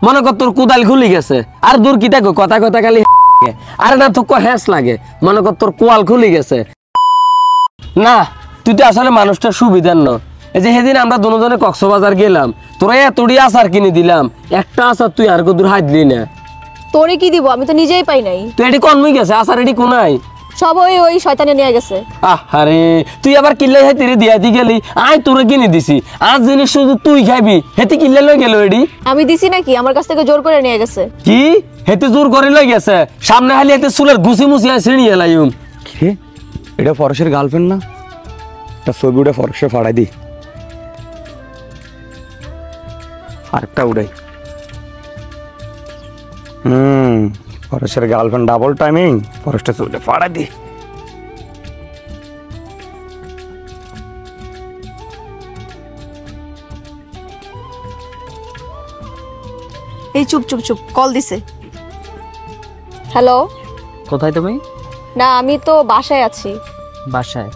মনে কর তোর কোদাল খুলি গেছে আর দূর কি থাকো কথা কথা খালি আরে না তো হ্যাঁস লাগে মনে কর তোর কোয়াল খুলি গেছে না তুই তো আসলে মানুষটা সুবিধার ন এই যে সেদিন আমরা দুজনে কক্সবাজার গেলাম তোরা এতটি আচার কিনে দিলাম একটা আচার তুই আর কত দূর হাত দিলি না তোরে কি দিব আমি তো নিজেই পাই নাই তুই এটি কনমই গেছে আচার এটি কোনাই সব ওই শয়তানে নিয়ে গেছে আরে তুই আবার কিল্লাই হাই তেরে দিয়াতি গেলি আয় তোরে কিনে দিছি আজ জিনিস শুধু তুই খাবি হেতি কিল্লাই লই গেল এডি আমি দিছি নাকি আমার কাছ থেকে জোর করে নিয়ে গেছে কি হেতে জোর করে লই গেছে সামনে হালি হেতে চুলের গুছি মুছি আই ছিড়ি এলাইম কি এটা ফরেস্টের গার্লফ্রেন্ড না তা ছবি উঠে ফরেস্টে ফাড়াই দি আরেকটা উড়াই ফরেস্টের গার্লফ্রেন্ড ডাবল টাইমিং ফরেস্টে ছবিটা ফাড়াই দি এই চুপ চুপ চুপ কল দিছে হ্যালো কোথায় তুমি? না আমি তো বাসায় আছি বাসায়?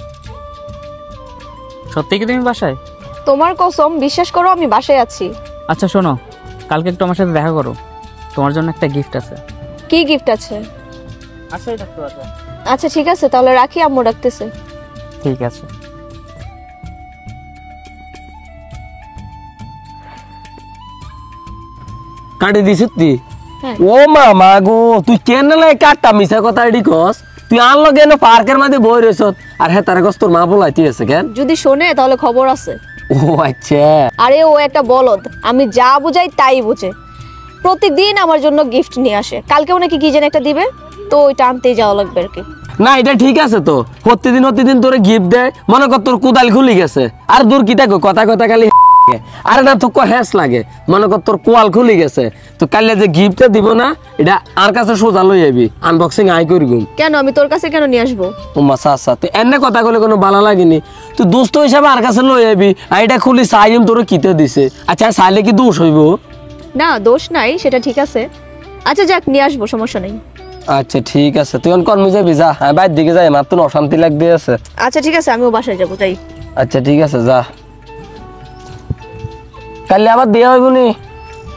সত্যি কি তুমি বাসায়? তোমার কসম বিশ্বাস করো আমি বাসায় আছি আচ্ছা শোনো, কালকে একটু আমার সাথে দেখা করো, তোমার জন্য একটা গিফট আছে। কি গিফট আছে? আচ্ছা ঠিক আছে তাহলে রাখি, আম্মু ডাকতেছে। ঠিক আছে। কাটি দিছিস তুই? হ্যাঁ। ও মামা গো তুই কেন লাই কাটটা মিছা কথা এডি কস? তুই আনলো কেন পার্কের মধ্যে বই রইছ আর হে তার কস তোর মা বলাইতি আছে কেন? যদি শোনে তাহলে খবর আছে। ও আচ্ছা। আরে ও একটা বলদ, আমি যা বুঝাই তাই বুঝে। প্রতিদিন আমার জন্য গিফট নিয়ে আসে, কালকেও নাকি কি যেন একটা দিবে, তো ওইটা আনতেই যাওয়া লাগবে আর কি। না এটা ঠিক আছে তো, প্রতিদিন তোরে গিফট দেয়, মনে কর তোর কোদাল খুলি গেছে আর দূর কি থাকো কথা কথা খালি আরে না তো হ্যাঁস লাগে মনে কর তোর কোয়াল খুলি গেছে, তো কালে যে গিফটটা দিব না এটা আর কাছে সোজা লই যাবি, আনবক্সিং আই করগুম। কেন আমি তোর কাছে কেন নিয়ে আসবো? ও মাসা আচ্ছা তো এনে কথা কইলে কোনো ভালো লাগেনি, তুই দোস্ত হিসাবে আর কাছে লই যাবি, আর এটা খুলি সাইম তোরে কিতে দিছে। আচ্ছা সাইলে কি দোষ হইব? না দোষ নাই, সেটা ঠিক আছে। আচ্ছা যাক নিয়ে আসবো, সমস্যা নেই। আচ্ছা ঠিক আছে, তুই কর্মে যাবি, যা হ্যাঁ বাইর দিকে যাই, আমার তো অশান্তি লাগতে আছে। আচ্ছা ঠিক আছে আমিও বাসায় যাবো, তাই। আচ্ছা ঠিক আছে যা, কালে আবার দেয়া হইব নি?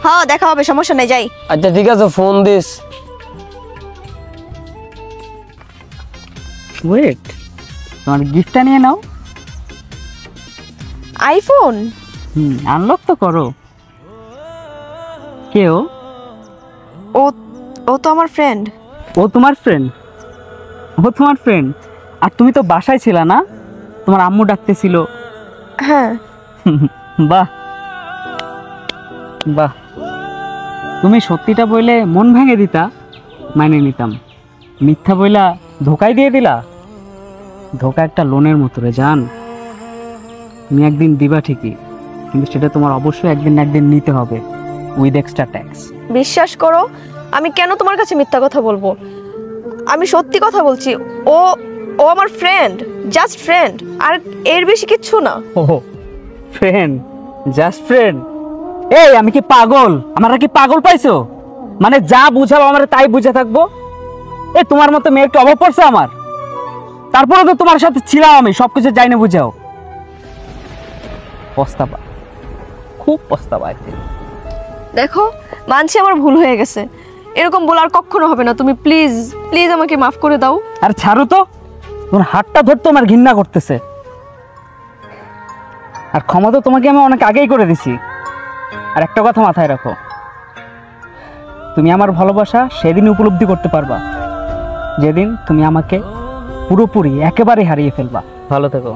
হ্যাঁ দেখা হবে, সমস্যা নেই, যাই। আচ্ছা ঠিক আছে ফোন দিস। ওয়েট, তোমার গিফটটা নিয়ে নাও। আইফোন? আনলক তো করো। কেউ? ও ও তো আমার ফ্রেন্ড। ও তোমার ফ্রেন্ড? ও তোমার ফ্রেন্ড? আর তুমি তো বাসায় ছিলা না, তোমার আম্মু ডাকতেছিল। হ্যাঁ। বাহ বাহ, তুমি সত্যিটা বইলে মন ভেঙে দিতা, মানে নিতাম। মিথ্যা বইলা ধোকাই দিয়ে দিলা। ধোকা একটা লোনের মতো রে জান, তুমি একদিন দিবা ঠিকই, কিন্তু সেটা তোমার অবশ্যই একদিন না একদিন নিতে হবে, উইথ এক্সট্রা ট্যাক্স। বিশ্বাস করো আমি কেন তোমার কাছে মিথ্যা কথা বলবো, আমি সত্যি কথা বলছি। ও ও আমার ফ্রেন্ড, জাস্ট ফ্রেন্ড, আর এর বেশি কিচ্ছু না। ও ফ্রেন্ড, জাস্ট ফ্রেন্ড? এই আমি কি পাগল? আমরা কি পাগল পাইছো? মানে যা বুঝাবো আমরা তাই বুঝে থাকবো? এ তোমার মতো মেয়ের কি অভাব পড়ছে আমার? তারপরে তো তোমার সাথে ছিলাম, আমি সবকিছু যাই না বুঝাও। পস্তাবা, খুব পস্তাবা। দেখো মানছি আমার ভুল হয়ে গেছে, এরকম বলার কখনো হবে না। তুমি প্লিজ প্লিজ আমাকে মাফ করে দাও। আর ছাড়ো তো, তোমার হাতটা ধরতে আমার ঘৃণা করতেছে। আর ক্ষমা তো তোমাকে আমি অনেক আগেই করে দিছি। আর একটা কথা মাথায় রাখো, তুমি আমার ভালোবাসা সেদিন উপলব্ধি করতে পারবা যেদিন তুমি আমাকে পুরোপুরি একেবারে হারিয়ে ফেলবা। ভালো থেকো।